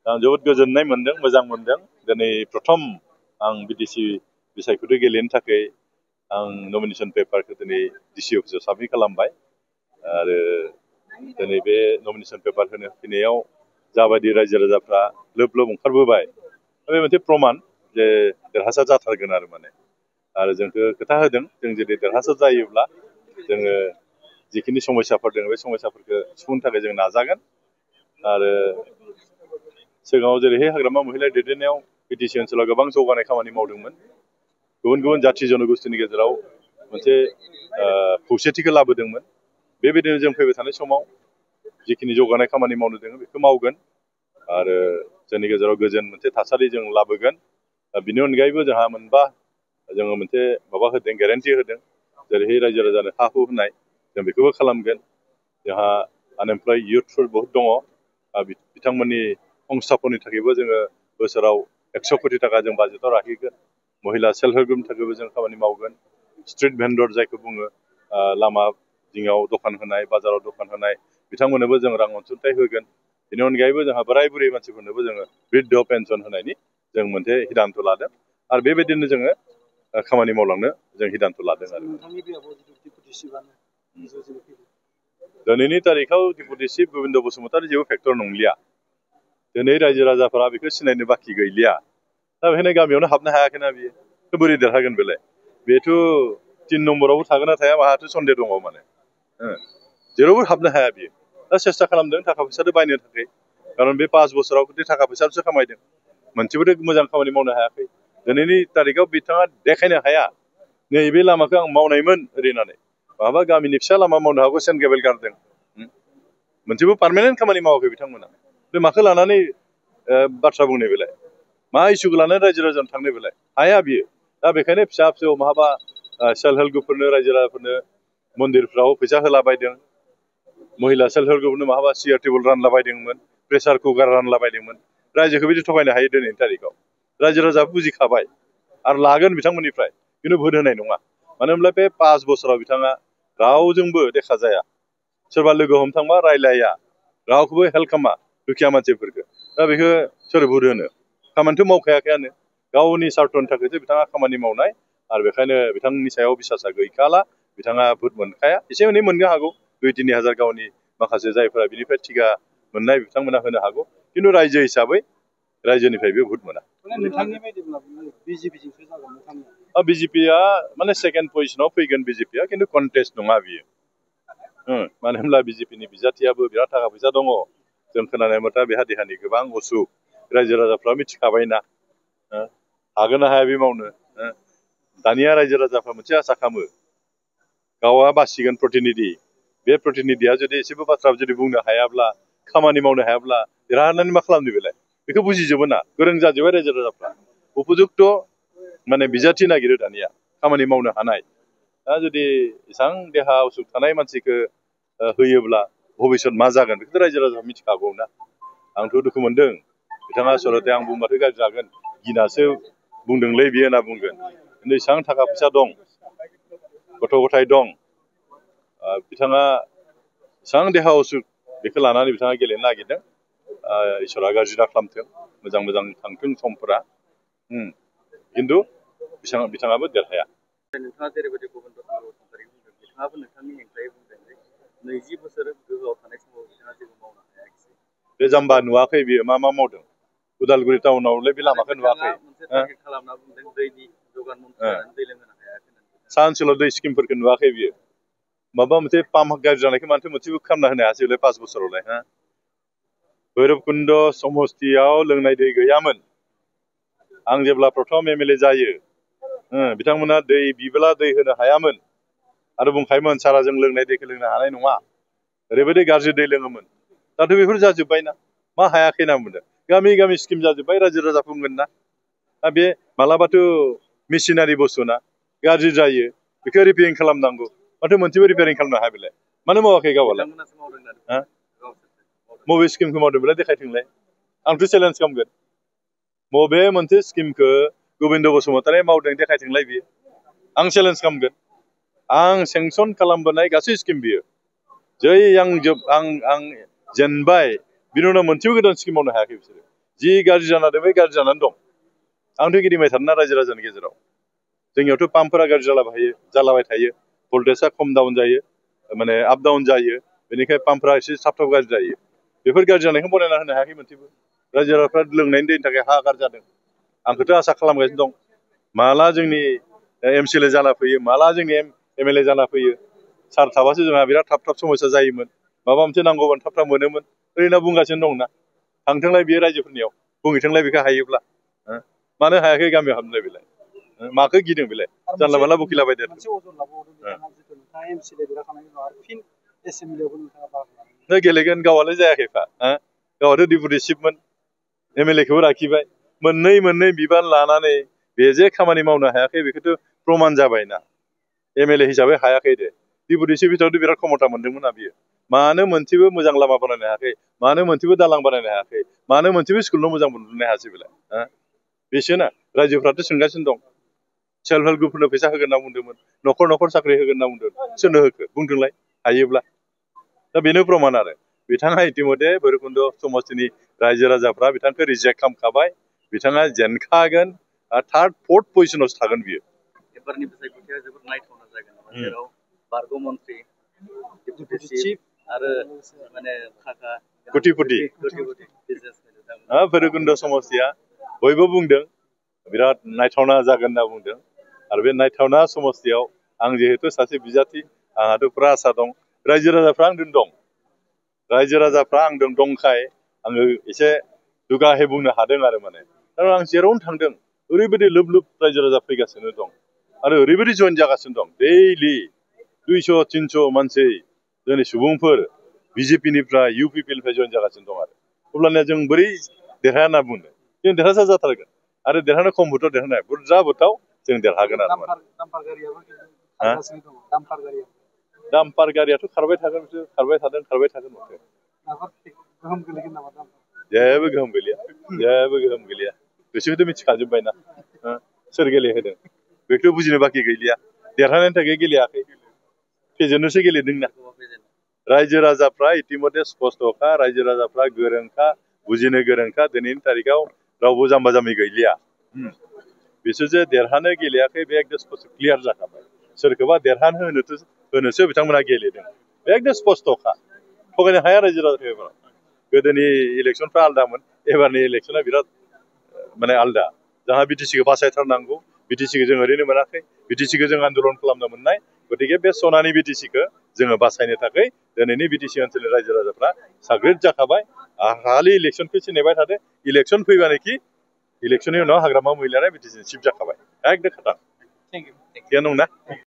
आं जोबोद गोजोननाय मोनदों, मोजां मोनदों। दिनै प्रथम आं बिटिसि बिसायख'थि गेलेनो थाखाय आं नमिनेशन पेपारखौ दिनै डिसि अफिसाव साबमिट खालामबाय आरो दिनै बे नमिनेशन पेपार होनो फैनायाव जाबायदि रायजो राजाफ्रा लोब लोब ओंखारबोबाय बे मोनसे प्रमान जे देरहासार जाथारगोन आरो जोंखौ खोथा होदों जों जुदि देरहासार जायोब्ला जोङो जिखिनि समस्याफोर दङ बे समस्याफोरखौ सुफुंनो थाखाय जों नाजागोन आरो सिगाङाव जेरैहाय हाग्रामा महिला दैदेननायाव बिटिसि ओनसोलाव गोबां जौगानाय खामानि मावदोंमोन गुबुन गुबुन जाथि जनगोष्ठीनि गेजेराव मोनसे खौसेथिखौ लाबोदोंमोन बेबायदिनो जों फैबाय थानाय समाव जिखिनि जौगानाय खामानि मावनो दङ बेखौ मावगोन आरो जोंनि गेजेराव गोजोन मोनसे थासारि जों लाबोगोन बिनि अनगायैबो जोंहा मोनबा जोङो मोनसे माबा होदों गेरेन्टि होदों जेरैहाय रायजो राजानो हा हु होनाय जों बेखौबो खालामगोन जोंहा आनएमप्लय इयुथफोर बहुत दङ बिथांमोननि संस्थाफोरनि थाखायबो जोङो बोसोराव 100 कोटी थाखा जों बाजेटाव लाखिगोन महिला सेल्फ हेल्प ग्रुपनि थाखायबो जों खामानि मावगोन स्ट्रीट भेन्डर जायखौ बुङो लामा जिङाव दखान होनाय बाजाराव दखान होनाय बिथांमोननोबो जों रां अनसुंथाइ होगोन बेनि अनगायैबो जोंहा बोराय बुरै मानसिफोरनोबो जोङो बृद्ध पेन्सन होनायनि जों मोनसे हिदानथ' लादों आरो बेबायदिनो जोङो खामानि मावलांनो जों हिदानथ' लादों आरो दिनैनि तारिखाव डिपुटि चिफ गबिन्द बसुमतारी जेबो फेक्टर नंलिया दिनै रायजो राजाफोरा बेखौ सिनायनो बाखि गैलिया दा बेखायनो गामियावनो हाबनो हायाखैना बियो बोरै देरहागोन बेलाय बेथ' 3 नम्बरावबो थागोन ना थाया माहाथ' सन्देह दङ जेरावबो हाबनो हाया बियो दा सेस्था खालामदों थाखा फैसाजों बायनो थाखाय खारन बे 5 बोसोराव थाखा फैसासो खामायदों मोनसेबोथ' मोजां खामानि मावनो हायाखै दिनैनि तारिखाव बिथाङा देखायनो हाया नैबे लामाखौ आं मावनायमोन ओरैनानै माबा गामिनि फिसा लामा मावनो हागौ सेन्ट गेबेल गारदों मोनसेबो पार्मानेन्ट खामानि मावाखै बिथांमोना बे माखौ लानानै बाथ्रा बुंनाय बेलाय मा इसुखौ लानानै रायजो राजानो थांनो बेलाय हाया बियो दा बेखायनो फिसा फिसौ माहाबा सेल्फ हेल्प ग्रुपफोरनो रायजो राजाफोरनो मन्दिरफ्राव फैसा होलाबायदों महिला सेल्फ हेल्प ग्रुपनो माहाबा सियार टेबोल रानलाबायदोंमोन प्रेसार कुकार रानलाबायदोंमोन रायजोखौ बिदि थगायनो हायो दिनैनि तारिखाव रायजो राजा बुजिखाबाय आरो लागोन बिथांमोननिफ्राय खिन्थु भोट होनाय नङा मानो होनब्ला बे 5 बोसोराव बिथाङा रावजोंबो देखा जाया सोरबा लोगो हमथांबा रायलाया रावखौबो हेल्प खालामा दुखिया मानसिफोरखौ दा बेखौ सोर भोट होनो खामानिथ' मावखायाखैयानो गावनि सार्थनि थाखायसो बिथाङा खामानि मावनाय आरो बेखायनो बिथांनि सायाव बिसासा गैखाला बिथाङा भोट मोनखाया एसे एनै मोननो हागौ 2-3 हाजार गावनि माखासे जायफोरा बिनिफ्राय टिका मोननाय बिथांमोना होनो हागौ खिन्थु रायजो हिसाबै रायजोनिफ्राय बे भोट मोना बिजेपिया माने सेकेन्ड पजिशनाव फैगोन बिजेपिया खिन्थु कन्टेस्ट नङा बियो मानो होनब्ला बिजेपिनि बिजाथियाबो बिराद थाखा फैसा दङ जों खोनानाय मथा बेहा देहानि गोबां असुख रायजो राजाफ्रा मिथिखाबायना हागोन ना हाया बे मावनो दानिया रायजो राजाफ्रा मोनसे आसा खालामो गावआ बासिगोन प्रतिनिधि बे प्रतिनिधिया जुदि एसेबो बाथ्रा जुदि बुंनो हायाब्ला खामानि मावनो हायाब्ला देरहानानै मा खालामनो बेलाय बेखौ बुजिजोबो ना गोरों जाजोब्बाय रायजो राजाफ्रा उपयुक्त माने बिजाथि नागिरो दानिया खामानि मावनो हानाय दा जुदि एसेबां देहा असुख थानाय मानसिखौ होयोब्ला भबिष्यत मा जागोन बेखौथ' रायजो राजा मिथिखागौ ना आंथ' दुखु मोनदों बिथाङा आसलते आं बुंबाथ' गाज्रि जागोन गिनासो बुंदोंलै बियो होनना बुंगोन खिन्थु एसेबां थाखा फैसा दं गथ' गथाय दं बिथाङा एसेबां देहा असुख बेखौ लानानै बिथाङा गेलेनो नागिरदों इसोरा गाज्रि दा खालामथों मोजां मोजां थांथों समफोरा खिन्थु बिथाङाबो देरहाया नोंथाङा जेरैबायदि गबिन्द बसुमतारी बुंदों बिथाङाबो नोंथांनि हेंथायै बुंदों जे 20 बोसोर गोहोआव थानाय समाव बिथाङा जेबो मावनो हायाखिसै बे जाम्बा नुवाखै बियो मा मावदों उदालगुरि टाउनावलाय बे लामाखौ नुवाखै खालामना बुंदों दैनि जगान मन्थ्रि जानानै दै लोंहोनो हायाखै सा ओनसोलाव दै स्किमफोरखौ नुवाखै बियो माबा मोनसे पाम्प गाज्रि जानायखौ मानोथो मोनसेबो खालामना होनो हायासैलाय 5 बोसोरावलाय भैरबकुन्द समस्तियाव लोंनाय दै गैयामोन आं जेब्ला प्रथम एमएलए जायो बिथांमोना दै बिब्ला दै होनो हायामोन आरो बुंखायोमोन सारा जों लोंनाय दैखौ लोंनो हानाय नङा ओरैबायदि गाज्रि दै लोङोमोन दाथ' बेफोर जाजोब्बायना मा हायाखै होनना बुंदों गामि गामि स्किम जाजोब्बाय रायजो राजा बुंगोन ना बे मालाबाथ' मेसिनारि बुस्थुना गाज्रि जायो बेखौ रिपेयारिं खालामनांगौ माथो मोनसेबो रिपेयारिं खालामनो हाया बेलाय मानो मावाखै गावालाय बबे स्किमखौ मावदों बेलाय देखायथोंलाय आंथ' चेलेन्ज खालामगोन बबे मोनसे स्किमखौ गबिन्द बसुमतारी मावदों देखायथोंलाय बियो आं चेलेन्ज खालामगोन आं सेंसन खालामबोनाय गासै स्किम बियो जै आं जेनबाय बिनि उनाव मोनसेबो गोदान स्किम मावनो हायाखै बिसोरो जि गाज्रि जाना दं बे गाज्रि जानानै दं आंथ' गिदिंबाय थादोंना रायजो राजानि गेजेराव जोंनियावथ' पाम्पफोरा गाज्रि जालाबाय थायो भल्टेजआ खम डाउन जायो माने आप डाउन जायो बेनिखाय पाम्पफोरा एसे थाब थाब गाज्रि जायो बेफोर गाज्रि जानायखौ बनायना होनो हायाखै मोनसेबो रायजो राजाफ्रा लोंनायनि दैनि थाखाय हाहाकार जादों आंखौथ' आसा खालामगासिनो दं माला जोंनि एमसिएलए जाना फैयो माला जोंनि एमएलए जाना फैयो सार थाबासो जोंहा बिराद थाब थाब समस्या जायोमोन माबा मोनसे नांगौबानो थाब थाब मोनोमोन ओरैनो बुंगासिनो दंना थांथोंलाय बियो रायजोफोरनियाव बुंहैथोंलाय बेखौ हायोब्ला मानो हायाखै गामियाव हाबनोलाय बेलाय माखौ गिदों बेलाय जानला मानला बखिलाबायदो गेलेगोन गावआलाय जायाखैफा गावआथ' डिपुटि चिफमोन एमएलएखौबो लाखिबाय मोननै बिबान लानानै बे जे खामानि मावनो हायाखै बेखौथ' प्रमान जाबायना एमएलए हिसाबै हायाखै दे डिपुटि चिफ हिसाबै बिराद क्षमता मोनदोंमोन ना बियो मानो मोनसेबो मोजां लामा बानायनो हायाखै मानो मोनसेबो दालां बानायनो हायाखै मानो मोनसेबो स्कुलल' मोजां मोननो हायासै बेलाय बेसोना रायजोफ्राथ' सोंगासिनो दं सेल्फ हेल्प ग्रुपफोरनो फैसा होगोन होनना बुंदोंमोन न'खर साख्रि होगोन होनना बुंदों सोरनो होखो बुंदोंलाय हायोब्ला दा बेनो प्रमान आरो बिथाङा इतिमধ্যे भैरबकुन्द समस्तिनि रायजो राजाफ्रा बिथांखौ रिजेक्ट खालामखाबाय बिथाङा जेनखागोन थार्ड फर्थ पजिशनावसो थागोन बियो एबारनि बिसायख'थिया जोबोद नायथावना जागोन जेराव बारग' मन्त्रि डिपुटि चिफ आरो माने खाका कोटिपति भैरबकुन्द समस्तिया बयबो बुंदों बिराद नायथावना जागोन होनना बुंदों आरो बे नायथावना समस्तियाव आं जिहेतु सासे बिजाथि आंहाथ' पुरा आसा दं रायजो राजाफ्रा आंजों दं रायजो राजाफ्रा आंजों दंखाय आङो एसे दुगाहे बुंनो हादों आरो माने दा आं जेरावनो थांदों ओरैबायदि लोब लोब रायजो राजा फैगासिनो दं आरो ओरैबायदि जइन जागासिनो दं दैलि 200-300 मानसि जोंनि सुबुंफोर बिजेपिनिफ्राय इउपिपिनिफ्राय जइन जागासिनो दं आरो अब्लानिया जों बोरै देरहाया होनना बुंनो जों देरहासार जाथारगोन आरो देरहानो खम भोटाव देरहानाय बुरजा भोटाव जों देरहागोन आरो दाम्पार गारियाथ' खारबाय थागोन बिसोर खारबाय थादों माथो जेबो गोहोम गैलिया बिसोरखौथ' मिथिखाजोब्बायना सोर गेलेहोदों बेखौ बुजिनो बाखि गैलिया देरहानायनि थाखाय गेलेयाखै फेजेननोसो गेलेदोंना रायजो राजाफ्रा इतिमধ্যे स्पष्टखा रायजो राजाफ्रा गोरोंखा बुजिनो गोरोंखा दिनैनि तारिखाव रावबो जाम्बा जाम्बि गैलिया बिसोर जे देरहानो गेलेयाखै बे एकदम स्पष्ट क्लियार जाखाबाय सोरखौबा देरहानो होनोसो बिथांमोना गेलेदों बे एकदम स्पष्टखा थगायनो हाया रायजो राजाखौ गोदोनि इलेक्सनफ्रा आलदामोन एबारनि इलेक्सना बिराद माने आलदा जोंहा बिटिसिखौ बासायथारनांगौ बिटिसिखौ जों ओरैनो मोनाखै बिटिसिखौ जों आन्दलन खालामनो मोननाय गतिके बे सनानि बिटिसिखौ जोङो बासायनो थाखाय दिनैनि बिटिसि ओनसोलनि रायजो राजाफ्रा साग्रिद जाखाबाय खालि इलेक्सनखौसो नेबाय थादों इलेक्सन फैबानोखि इलेक्सननि उनाव हाग्रामा महिलारिया बिटिसिनि चिफ जाखाबाय एकदम खोथा थिगानो दंना